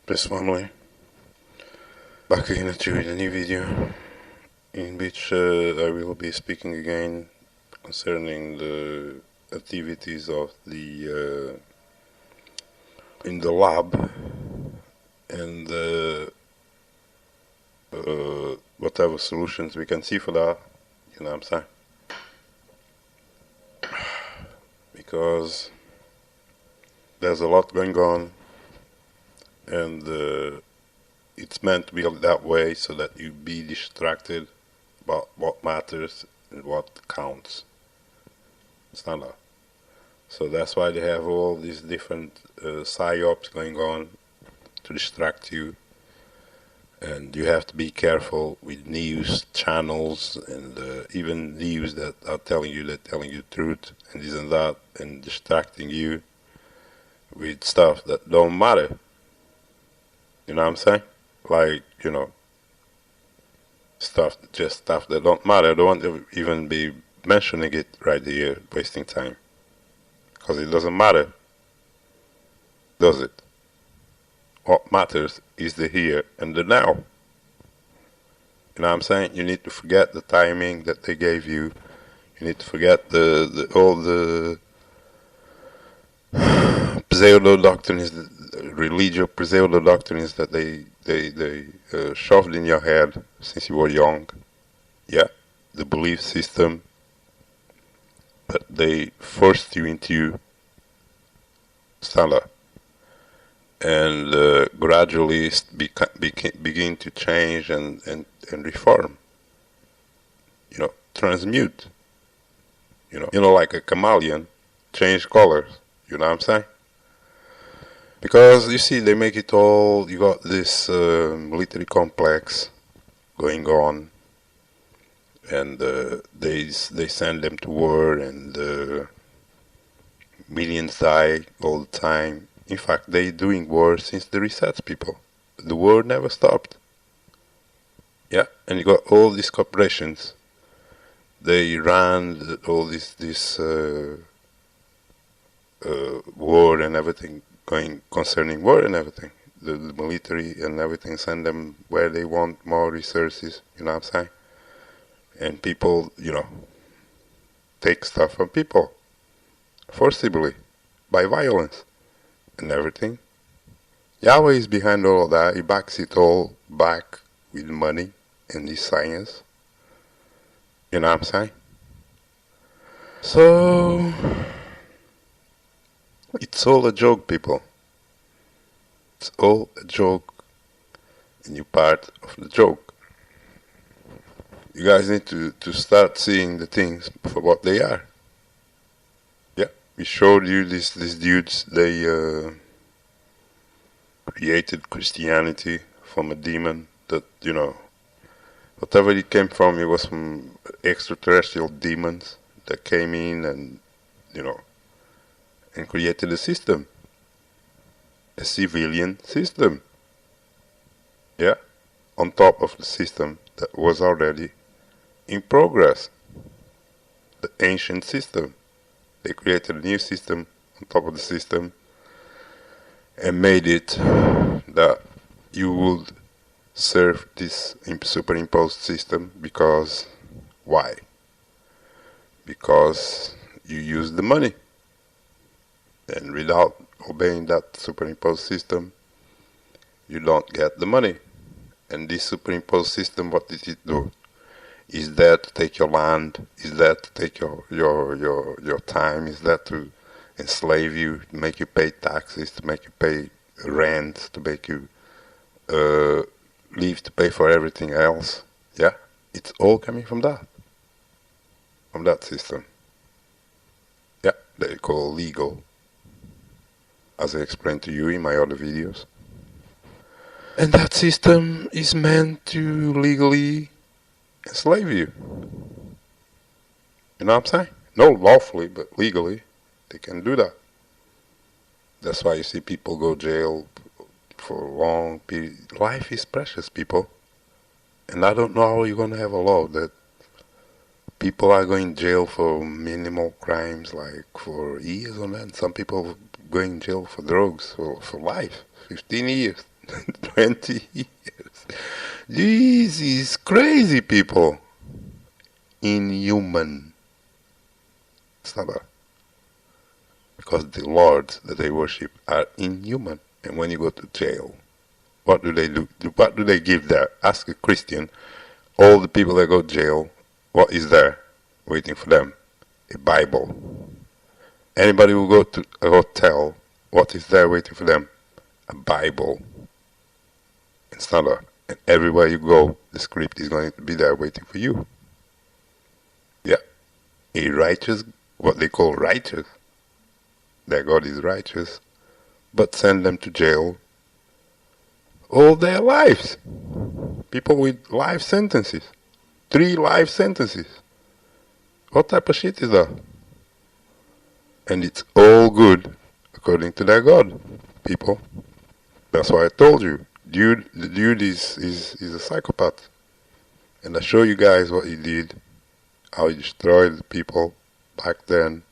Peace family, back again at you with a new video in which I will be speaking again concerning the activities of the in the lab and whatever solutions we can see for that, you know what I'm saying? Because there's a lot going on, and it's meant to be that way so that you be distracted about what matters and what counts. It's not that. So that's why they have all these different psyops going on to distract you, and you have to be careful with news channels and even news that are telling you truth and this and that, and distracting you with stuff that don't matter. You know what I'm saying? Like, you know, stuff that don't matter. I don't want to even be mentioning it right here, wasting time, because it doesn't matter, does it? What matters is the here and the now. You know what I'm saying? You need to forget the timing that they gave you. You need to forget all the pseudo doctrines, religious pseudo doctrines that they shoved in your head since you were young. Yeah, the belief system that they forced you into, stand up, and gradually begin to change and reform. You know, transmute. You know, like a chameleon, change colors. You know what I'm saying? Because you see, they make it all. You got this military complex going on, and they send them to war, and millions die all the time. In fact, they doing war since the resets, people. The war never stopped. Yeah, and you got all these corporations. They ran all this war and everything going concerning war and everything. The military and everything, send them where they want more resources. You know what I'm saying? And people, you know, take stuff from people forcibly by violence and everything. Yahweh is behind all of that. He backs it all back with money and his science. You know what I'm saying? So it's all a joke, people. It's all a joke, and you're part of the joke. You guys need to start seeing the things for what they are. Yeah, we showed you these dudes. They created Christianity from a demon that, you know, whatever it came from, it was from extraterrestrial demons that came in and, you know, and created a system, a civilian system. Yeah, on top of the system that was already in progress, the ancient system. They created a new system on top of the system and made it that you would serve this superimposed system. Because why? Because you use the money, and without obeying that superimposed system, you don't get the money. And this superimposed system, what did it do? Is that to take your land? Is that to take your time? Is that to enslave you, to make you pay taxes, to make you pay rent, to make you leave to pay for everything else? Yeah, it's all coming from that system. Yeah, they call legal, as I explained to you in my other videos. And that system is meant to legally enslave you. You know what I'm saying? No lawfully, but legally, they can do that. That's why you see people go jail for a long period. Life is precious, people. And I don't know how you're going to have a law that people are going to jail for minimal crimes, like for years on end. Some people going to jail for drugs for life, 15 years. 20 years. This is crazy, people. Inhuman. It's not that. Because the lords that they worship are inhuman. And when you go to jail, what do they do? What do they give there? Ask a Christian. All the people that go to jail, what is there waiting for them? A Bible. Anybody who go to a hotel, what is there waiting for them? A Bible. It's not a, and everywhere you go, the script is going to be there waiting for you. Yeah. A righteous, what they call righteous. Their God is righteous. But send them to jail all their lives. People with life sentences. 3 life sentences. What type of shit is that? And it's all good according to their God, people. That's why I told you. The dude is a psychopath. And I show you guys what he did, how he destroyed the people back then.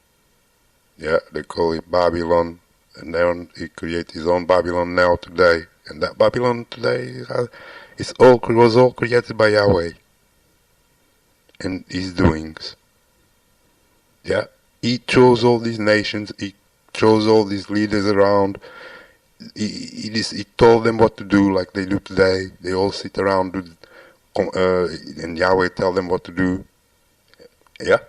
Yeah, they call it Babylon. And then he created his own Babylon now today. And that Babylon today was all created by Yahweh and his doings. Yeah, he chose all these nations, he chose all these leaders around, he told them what to do like they do today. They all sit around and Yahweh tell them what to do. Yeah,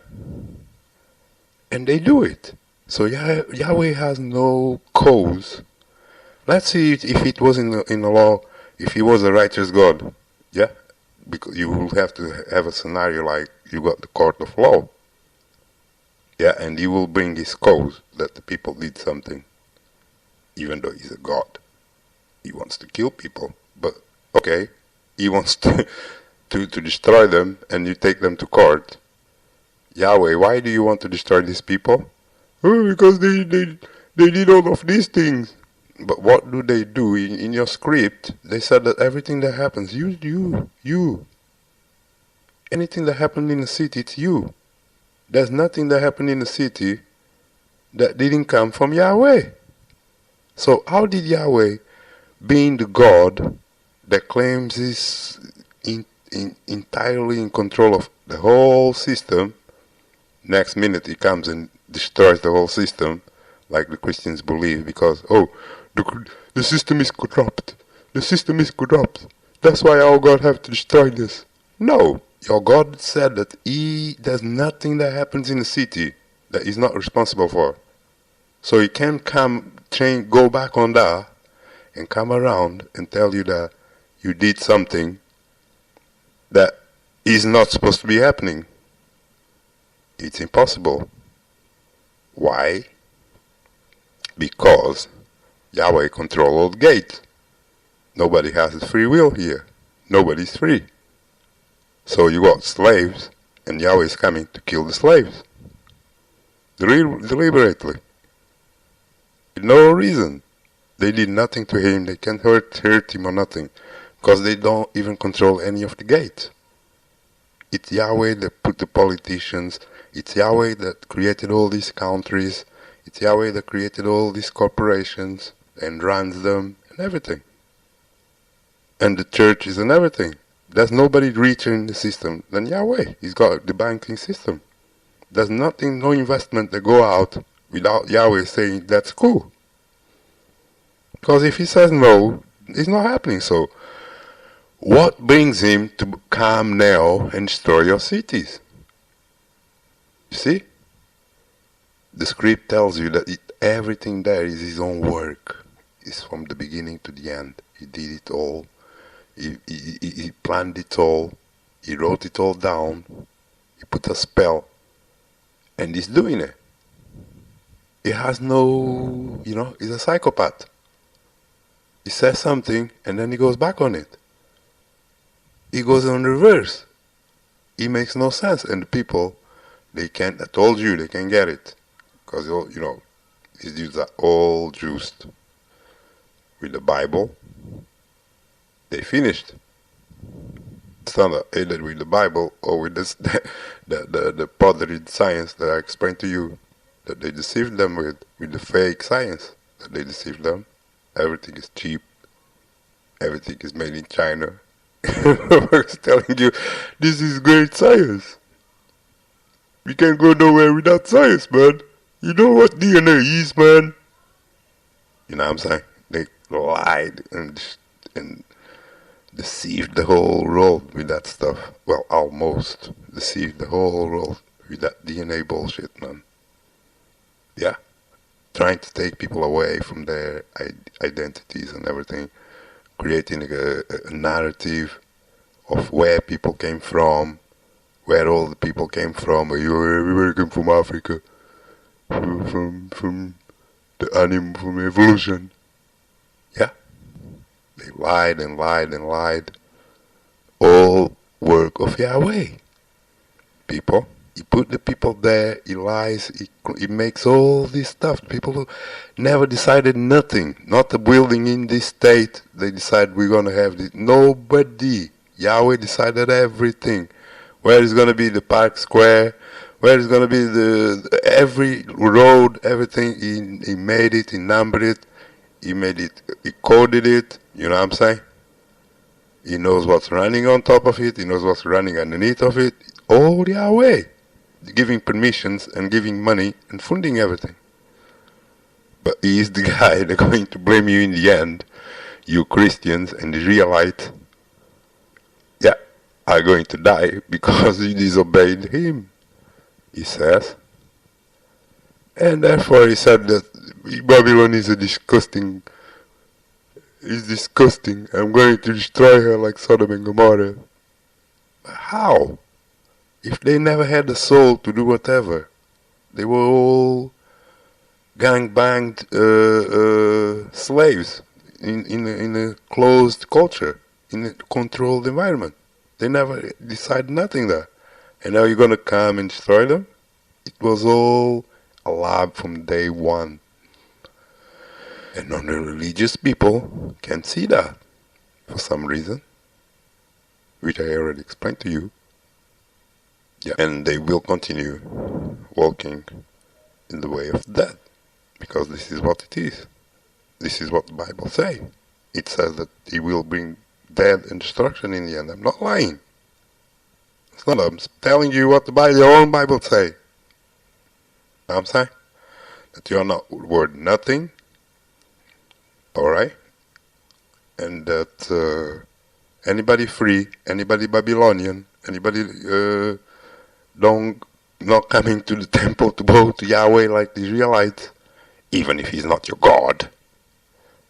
and they do it. So Yahweh has no cause. Let's see if it was in the law, if he was a righteous God. Yeah, because you will have to have a scenario like you got the court of law. Yeah, and he will bring his cause that the people did something, even though he's a God. He wants to kill people, but okay, he wants to destroy them, and you take them to court. Yahweh, why do you want to destroy these people? Oh, because they did all of these things. But what do they do? In your script, they said that everything that happens, you. Anything that happened in the city, it's you. There's nothing that happened in the city that didn't come from Yahweh. So how did Yahweh, being the God that claims he's entirely in control of the whole system, next minute he comes and destroys the whole system, like the Christians believe, because, oh, the system is corrupt. The system is corrupt. That's why our God have to destroy this. No. Your God said that there's nothing that happens in the city that he's not responsible for. So he can't go back on that and come around and tell you that you did something that is not supposed to be happening. It's impossible. Why? Because Yahweh controls all the gates. Nobody has free will here. Nobody's free. So you got slaves, and Yahweh is coming to kill the slaves. Deliberately. With no reason. They did nothing to him, they can't hurt him or nothing. Because they don't even control any of the gates. It's Yahweh that put the politicians, it's Yahweh that created all these countries, it's Yahweh that created all these corporations, and runs them, and everything. And the churches and everything. There's nobody richer in the system than Yahweh. He's got the banking system. There's nothing, no investment that go out without Yahweh saying that's cool. Because if he says no, it's not happening. So what brings him to come now and destroy your cities? You see? The script tells you that everything there is his own work. It's from the beginning to the end. He did it all. He planned it all, he wrote it all down, he put a spell, and he's doing it. He has no, he's a psychopath. He says something, and then he goes back on it. He goes on reverse. It makes no sense, and the people, they can't, I told you, they can't get it. Because, these dudes are all juiced with the Bible. They finished. It's not either with the Bible or with this, the pottery science that I explained to you, that they deceived them with the fake science that they deceived them. Everything is cheap. everything is made in China. I was telling you, this is great science. We can't go nowhere without science, man. You know what DNA is, man? You know what I'm saying? They lied and deceived the whole world with that stuff. Well, almost deceived the whole world with that DNA bullshit, man. Yeah, trying to take people away from their identities and everything, creating a narrative of where people came from, where all the people came from. Everybody came from Africa, from the animal, from evolution. Yeah, they lied and lied and lied. All work of Yahweh. People, he put the people there. He lies. He makes all this stuff. People who never decided nothing. Not a building in this state. They decide we're gonna have this. Nobody. Yahweh decided everything. Where is gonna be the park square? Where is gonna be every road? Everything. He made it. He numbered it. He made it. He coded it. You know what I'm saying? He knows what's running on top of it. He knows what's running underneath of it. All Yahweh. Giving permissions and giving money and funding everything. But he is the guy that's going to blame you in the end. You Christians and the Israelites, yeah, are going to die because you disobeyed him, he says. And therefore he said that Babylon is disgusting. I'm going to destroy her like Sodom and Gomorrah. How? If they never had the soul to do whatever, they were all gang-banged slaves in a closed culture, in a controlled environment. They never decided nothing there. And now you're going to come and destroy them? It was all a lab from day one. And non-religious people can't see that for some reason, which I already explained to you. Yeah. And they will continue walking in the way of death, because this is what it is. This is what the Bible says. It says that he will bring death and destruction in the end. I'm not lying. It's not. I'm telling you what the own Bible say. Know what I'm saying? That you are not worth nothing. Alright? And that anybody free, anybody Babylonian, anybody not coming to the temple to bow to Yahweh like the Israelites, even if he's not your God,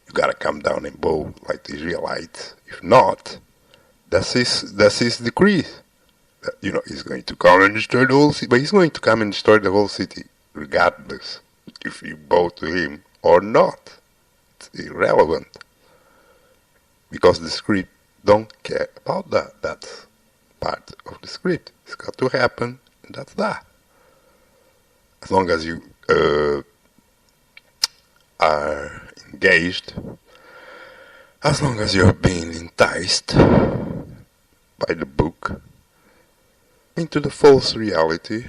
you gotta come down and bow like the Israelites. If not, that's his decree. You know, he's going to come and destroy the whole city, but he's going to come and destroy the whole city, regardless if you bow to him or not. It's irrelevant, because the script don't care about that. That's part of the script. It's got to happen, and that's that. As long as you are engaged, as long as you're being enticed by the book into the false reality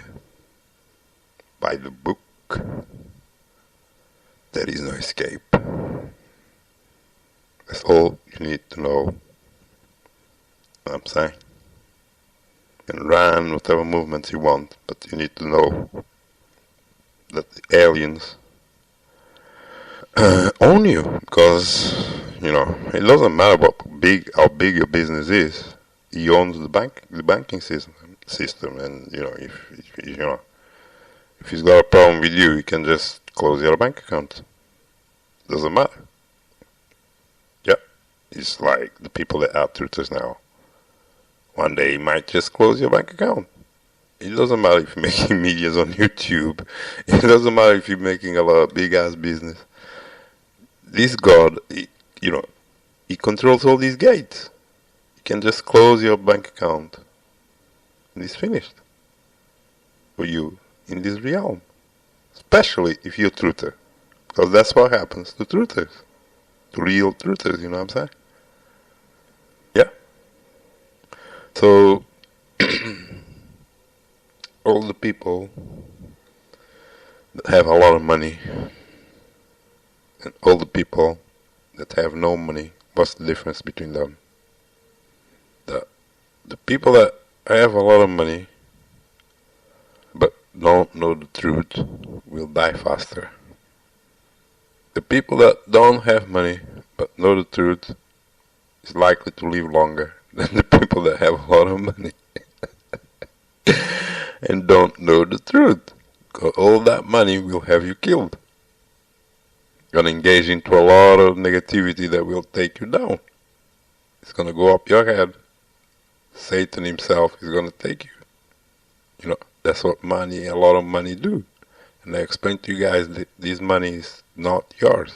by the book, there is no escape. That's all you need to know. What I'm saying? You can run whatever movements you want, but you need to know that the aliens own you, because you know it doesn't matter how big your business is. He owns the banking system, and you know if he's got a problem with you, he can just close your bank account. Doesn't matter. Yeah, it's like the people that are truthers now. One day he might just close your bank account. It doesn't matter if you're making videos on YouTube. It doesn't matter if you're making a lot of big ass business. This God, he controls all these gates. You can just close your bank account and it's finished for you in this realm. Especially if you're a truther. Because that's what happens to truthers. To real truthers, you know what I'm saying? Yeah. So, all the people that have a lot of money and all the people that have no money what's the difference between them? The people that have a lot of money but don't know the truth will die faster. The people that don't have money but know the truth is likely to live longer than the people that have a lot of money and don't know the truth. Because all that money will have you killed. Gonna engage into a lot of negativity that will take you down. It's gonna go up your head. Satan himself is gonna take you. You know, that's what money, a lot of money do. And I explained to you guys that this money is not yours.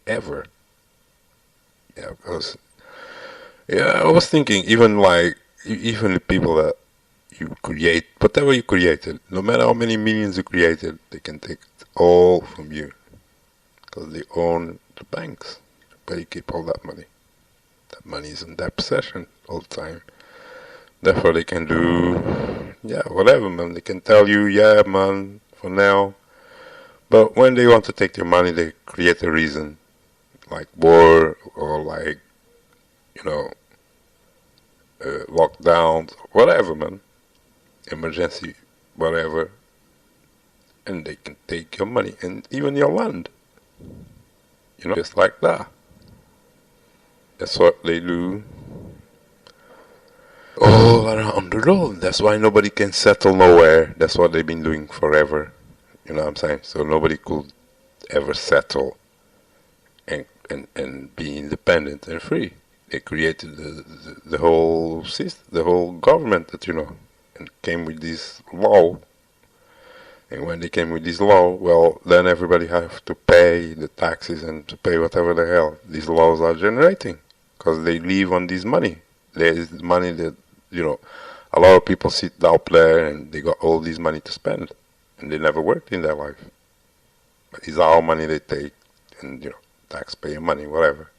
Ever. Yeah, because, yeah, I was thinking, even the people that you create, whatever you created, no matter how many millions you created, they can take it all from you. Because they own the banks where you keep all that money. That money is in their possession all the time. Therefore they can do, yeah, whatever, man. They can tell you, yeah, man, for now. But when they want to take your money, they create a reason. Like war, or like, you know, lockdowns, whatever, man. Emergency, whatever. And they can take your money and even your land. You know, just like that. That's what they do all around the world. That's why nobody can settle nowhere. That's what they've been doing forever. You know what I'm saying? So nobody could ever settle and be independent and free. They created the whole system, the whole government that, you know, and came with this law. And when they came with this law, well, then everybody have to pay the taxes and to pay whatever the hell these laws are generating. Because they live on this money. There is money that, you know, a lot of people sit out there and they got all this money to spend. And they never worked in their life. But it's our money they take. And, you know, taxpayer money, whatever.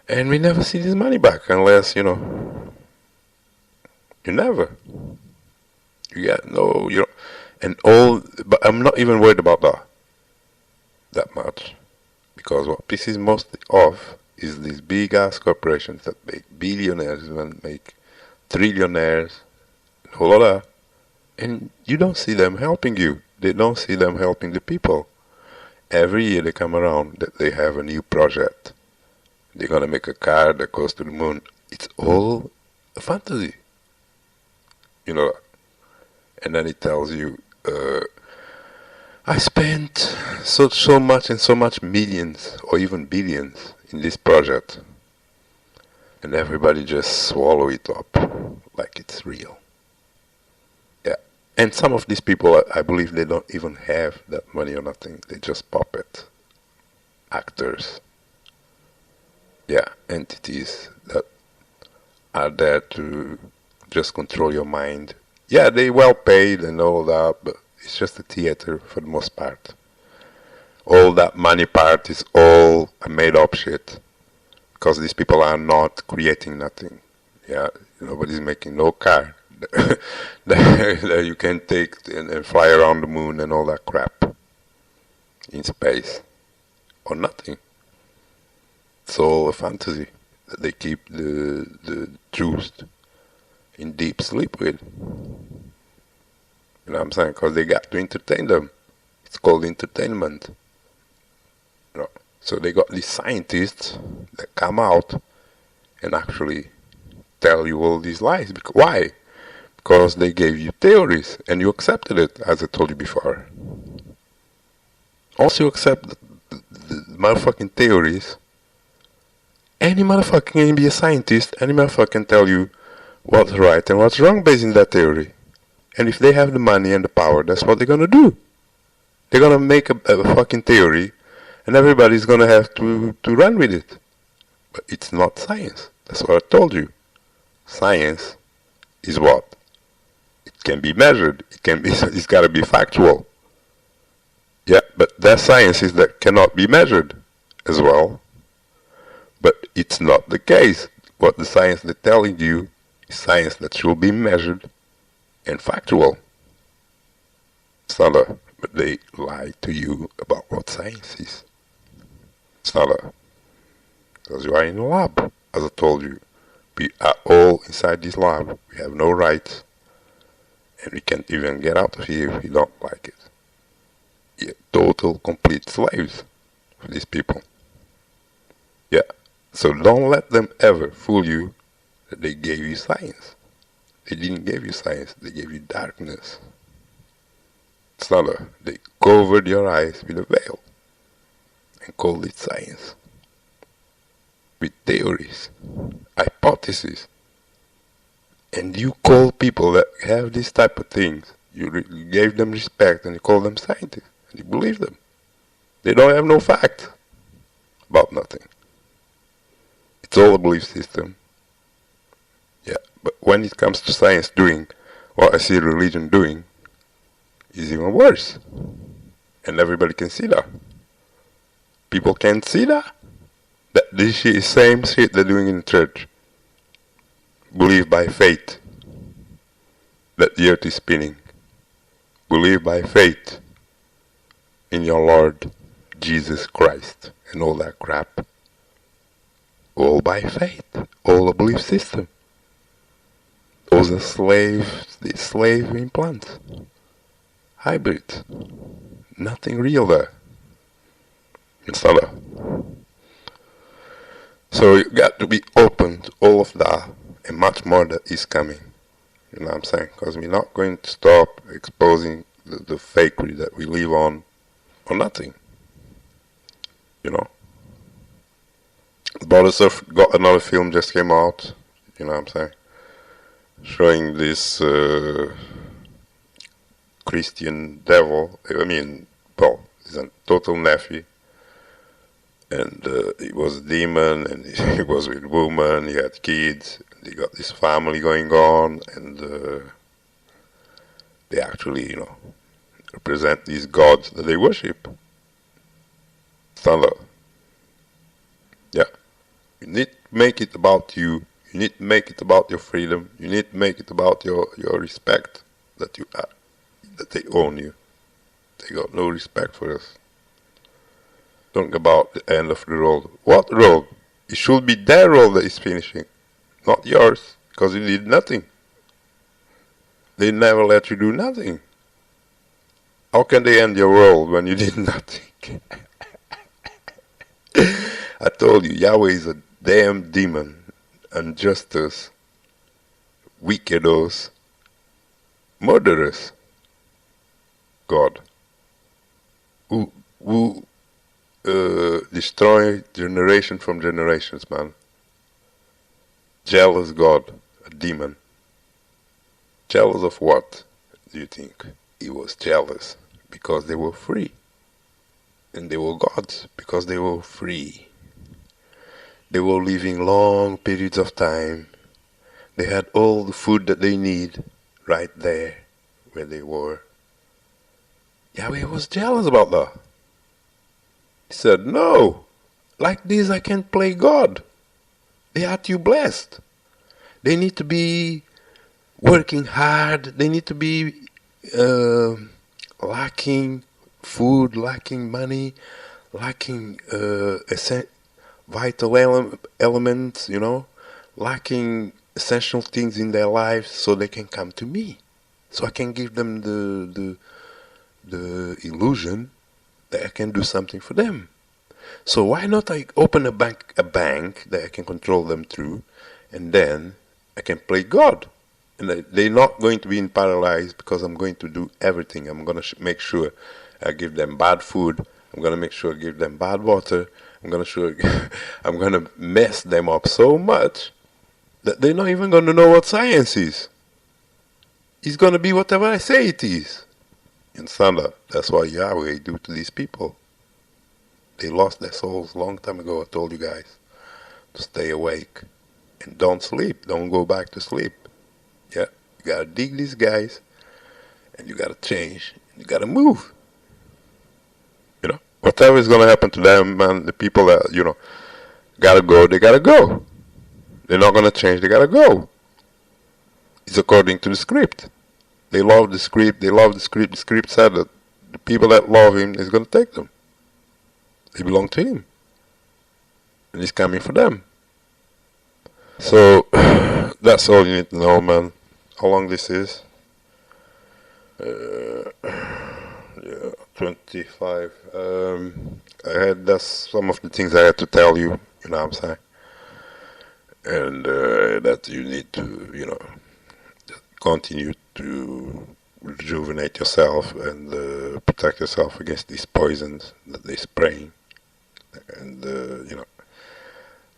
And we never see this money back unless, you know, you never. You get no, you know. And all, but I'm not even worried about that much, because what pisses mostly off is these big ass corporations that make billionaires and make trillionaires, and all of that, and you don't see them helping you. They don't see them helping the people. Every year they come around that they have a new project. They're gonna make a car that goes to the moon. It's all a fantasy, you know. And then it tells you, I spent so much and so much millions or even billions in this project, and everybody just swallow it up like it's real. Yeah, and some of these people, I believe they don't even have that money or nothing. They just puppet actors. Yeah, entities that are there to just control your mind. Yeah, they well paid and all that, but it's just a theater for the most part. All that money part is all a made up shit. Because these people are not creating nothing. Yeah, nobody's making no car that you can take and fly around the moon and all that crap in space. Or nothing. It's all a fantasy that they keep the truth in deep sleep with. You know what I'm saying? Because they got to entertain them. It's called entertainment. You know? So they got these scientists that come out and actually tell you all these lies. Why? Because they gave you theories and you accepted it, as I told you before. Once you accept the motherfucking theories, any motherfucker can be a scientist, any motherfucker can tell you what's right and what's wrong based on that theory. And if they have the money and the power, that's what they're gonna do. They're gonna make a fucking theory, and everybody's gonna have to run with it. But it's not science. That's what I told you. Science is what? It can be measured. It's gotta be factual. Yeah, but there's sciences that cannot be measured as well. But it's not the case. What the science they're telling you is science that should be measured and factual. But they lie to you about what science is. Because you are in a lab, as I told you. We are all inside this lab. We have no rights. And we can't even get out of here if we don't like it. You're total, complete slaves for these people. Yeah. So don't let them ever fool you that they gave you science. They didn't give you science, they gave you darkness. It's not they covered your eyes with a veil and called it science. With theories, hypotheses. And you call people that have this type of things, you gave them respect and you call them scientists. And you believe them. They don't have no fact about nothing. It's all a belief system. Yeah, but when it comes to science doing what I see religion doing, is even worse. And everybody can see that. People can't see that. That this shit is same shit they're doing in the church. Believe by faith that the earth is spinning. Believe by faith in your Lord Jesus Christ and all that crap. All by faith. All a belief system. Those are slave implants. Hybrid. Nothing real there. It's not a. So you got to be open to all of that and much more that is coming. You know what I'm saying? Because we're not going to stop exposing the fakery that we live on or nothing. You know? BAAL got another film just came out. You know what I'm saying? Showing this Christian devil. I mean, well, he's a total nephew. And he was a demon, and he was with women, he had kids, they got this family going on, and they actually, you know, represent these gods that they worship. Thunder. Yeah. You need to make it about you. You need to make it about your freedom. You need to make it about your respect that you are, that they own you. They got no respect for us. Talking about the end of the road. What road? It should be their road that is finishing, not yours, because you did nothing. They never let you do nothing. How can they end your world when you did nothing? I told you, Yahweh is a damn demon, injustice, wickedos, murderers. God. Who destroy generation from generations, man. Jealous God, a demon. Jealous of what, do you think? He was jealous because they were free. And they were gods because they were free. They were living long periods of time. They had all the food that they need right there where they were. Yahweh was jealous about that. He said, no, like this I can't play God. They are too blessed. They need to be working hard. They need to be lacking food, lacking money, lacking vital elements, you know, lacking essential things in their lives so they can come to me. So I can give them the illusion that I can do something for them. So why not I open a bank that I can control them through, and then I can play God. And they're not going to be in paradise because I'm going to do everything. I'm going to make sure I give them bad food. I'm going to make sure I give them bad water. I'm going to mess them up so much that they're not even going to know what science is. It's going to be whatever I say it is. And Sanda, that's what Yahweh do to these people. They lost their souls a long time ago. I told you guys to stay awake and don't sleep. Don't go back to sleep. Yeah, you gotta dig these guys, and you gotta change. You gotta move. You know, whatever is gonna happen to them, man. The people that gotta go. They gotta go. They're not gonna change. They gotta go. It's according to the script. They love the script. They love the script. The script said that the people that love him is going to take them. They belong to him. and it's coming for them. So that's all you need to know, man. How long this is? Yeah, 25. That's some of the things I had to tell you. You know what I'm saying? And that you need to, continue to rejuvenate yourself and protect yourself against these poisons that they spraying, and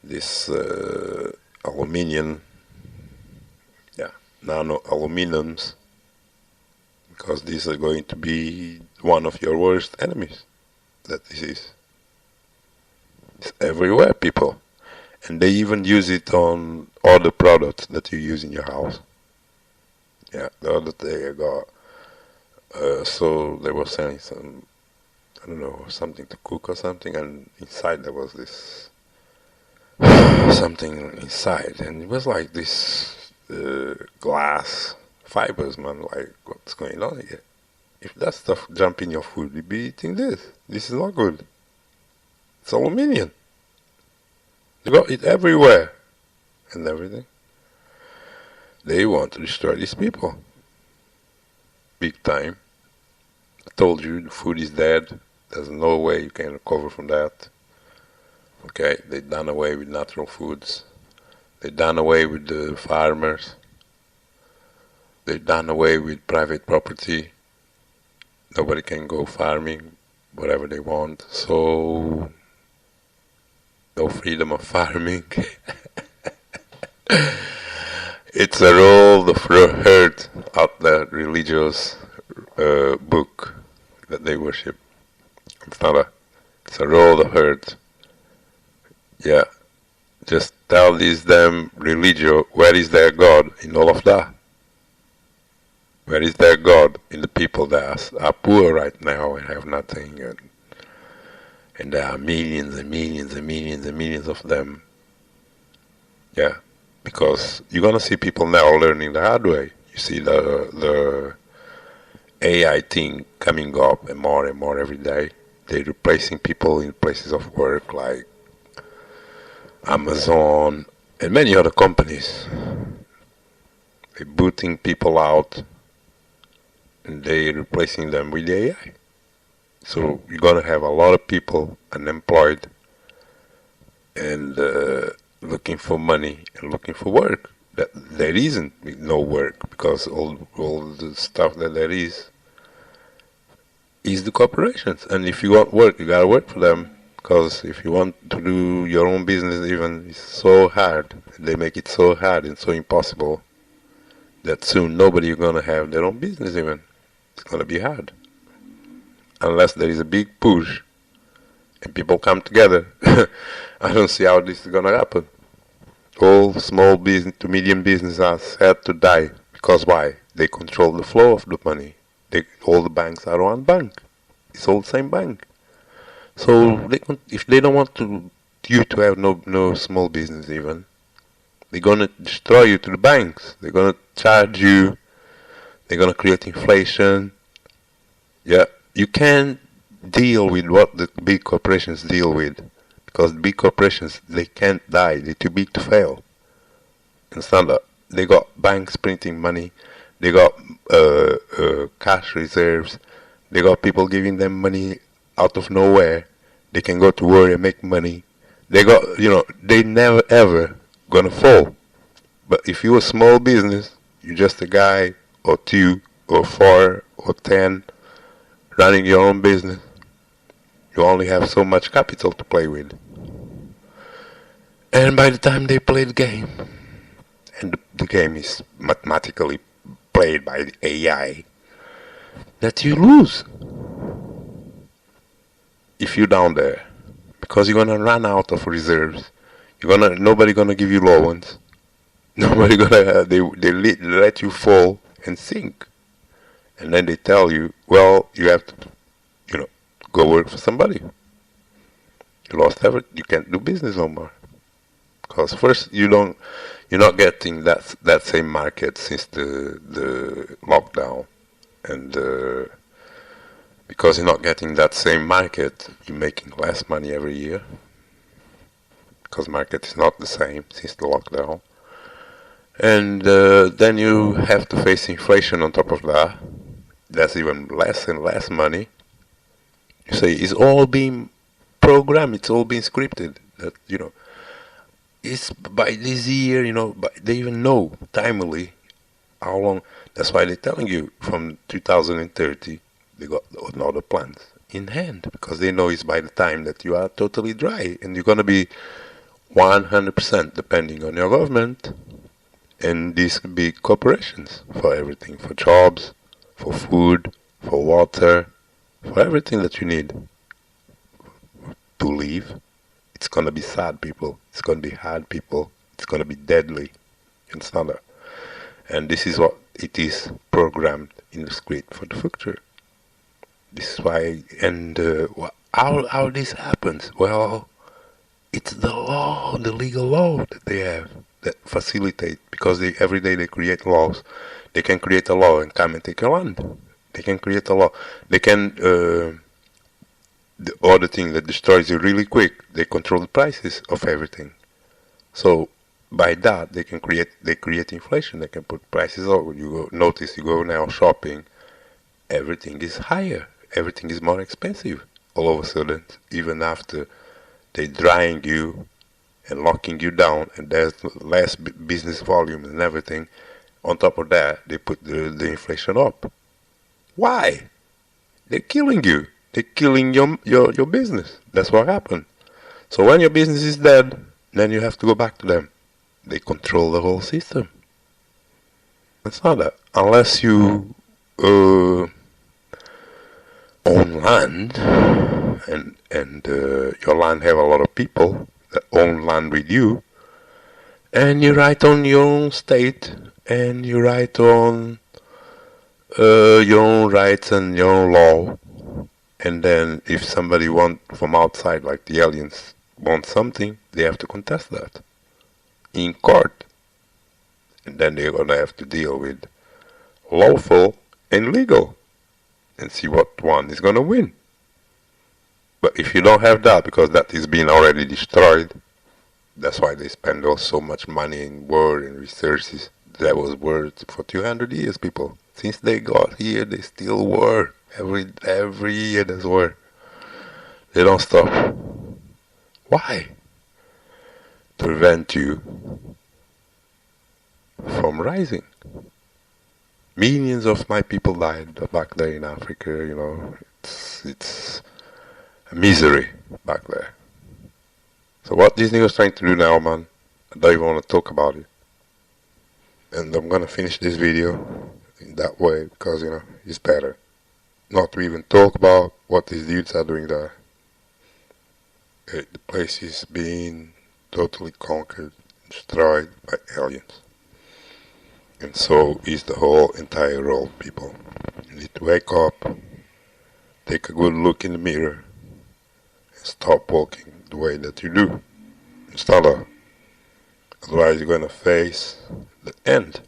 this aluminium, nano aluminums, because these are going to be one of your worst enemies. That this is. It's everywhere, people, and they even use it on all the products that you use in your house. Yeah, the other day I got, so they were selling some, I don't know, something to cook or something, and inside there was this, something inside, and it was like this glass fibers, man, like, what's going on here? If that stuff jump in your food, you'd be eating this. This is not good. It's aluminium. They got it everywhere and everything. They want to destroy these people. Big time. I told you the food is dead. There's no way you can recover from that. Okay, they done away with natural foods. They done away with the farmers. They done away with private property. Nobody can go farming whatever they want. So no freedom of farming. It's a role of herd out there, religious book that they worship. It's a role of herd. Yeah. Just tell these damn religio, where is their God in all of that? Where is their God in the people that are poor right now and have nothing, and there are millions and millions and millions and millions of them. Yeah, because you're gonna see people now learning the hard way. You see the AI thing coming up and more every day. They're replacing people in places of work like Amazon and many other companies. They're booting people out and they're replacing them with AI. So you're gonna have a lot of people unemployed and looking for money and looking for work. That there isn't no work, because all the stuff that there is the corporations. And if you want work, you gotta work for them. Because if you want to do your own business, even, it's so hard. They make it so hard and so impossible that soon nobody is gonna have their own business even. It's gonna be hard. Unless there is a big push and people come together. I don't see how this is gonna happen. All small business to medium businesses had to die. Because why? They control the flow of the money. All the banks are one bank. It's all the same bank. So if they don't want you to have no small business even, they're gonna destroy you to the banks. They're gonna charge you. They're gonna create inflation. Yeah, you can't deal with what the big corporations deal with, because the big corporations, they can't die. They're too big to fail. Understand that? They got banks printing money. They got cash reserves. They got people giving them money out of nowhere. They can go to work and make money. They got, they never ever gonna fall. But if you're a small business, you're just a guy or two or four or 10 running your own business. You only have so much capital to play with. And by the time they play the game, and the game is mathematically played by the AI, that you lose. If you're down there, because you're gonna run out of reserves. Nobody gonna give you loans. Nobody gonna they let you fall and sink, and then they tell you, well, you have to, go work for somebody. You lost everything. You can't do business no more. Because first you're not getting that same market since the lockdown, and because you're not getting that same market, you're making less money every year. because market is not the same since the lockdown. And then you have to face inflation on top of that. That's even less and less money. You say it's all being programmed, it's all being scripted. That it's by this year, they even know timely how long. That's why they're telling you from 2030 they got all the plans in hand, because they know it's by the time that you are totally dry and you're gonna be 100% depending on your government and these big corporations for everything, for jobs, for food, for water, for everything that you need to live. It's gonna be sad, people. It's gonna be hard, people. It's gonna be deadly. It's not that. And this is what it is programmed in the script for the future. This is why, and how this happens? Well, it's the law, the legal law that they have that facilitate, because every day they create laws. They can create a law and come and take your land. They can create a law. They can, the other thing that destroys you really quick, they control the prices of everything. So by that they create inflation. They can put prices up. You go now shopping, everything is higher. Everything is more expensive all of a sudden, even after they drying you and locking you down, and there's less business volume and everything. On top of that, they put the inflation up. Why? They're killing you. They're killing your business. That's what happened. So when your business is dead, then you have to go back to them. They control the whole system. It's not that. Unless you own land, and your land have a lot of people that own land with you, and you write on your own state, and you write on your own rights and your own law, and then if somebody from outside, like the aliens, want something, they have to contest that in court, and then they're gonna have to deal with lawful and legal and see what one is gonna win. But if you don't have that, because that is being already destroyed, that's why they spend so much money in war and researches. That was war for 200 years, people. Since they got here, they still war. Every year there's war. They don't stop. Why? To prevent you from rising. Millions of my people died back there in Africa, it's a misery back there. So what Disney was trying to do now, man, I don't even want to talk about it. And I'm gonna finish this video in that way, because, it's better not to even talk about what these dudes are doing there. The place is being totally conquered, destroyed by aliens. And so is the whole entire world, people. You need to wake up, take a good look in the mirror, and stop walking the way that you do. Start up. Otherwise you're gonna face the end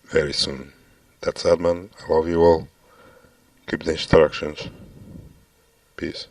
very soon. That's it, man. I love you all. Keep the instructions. Peace.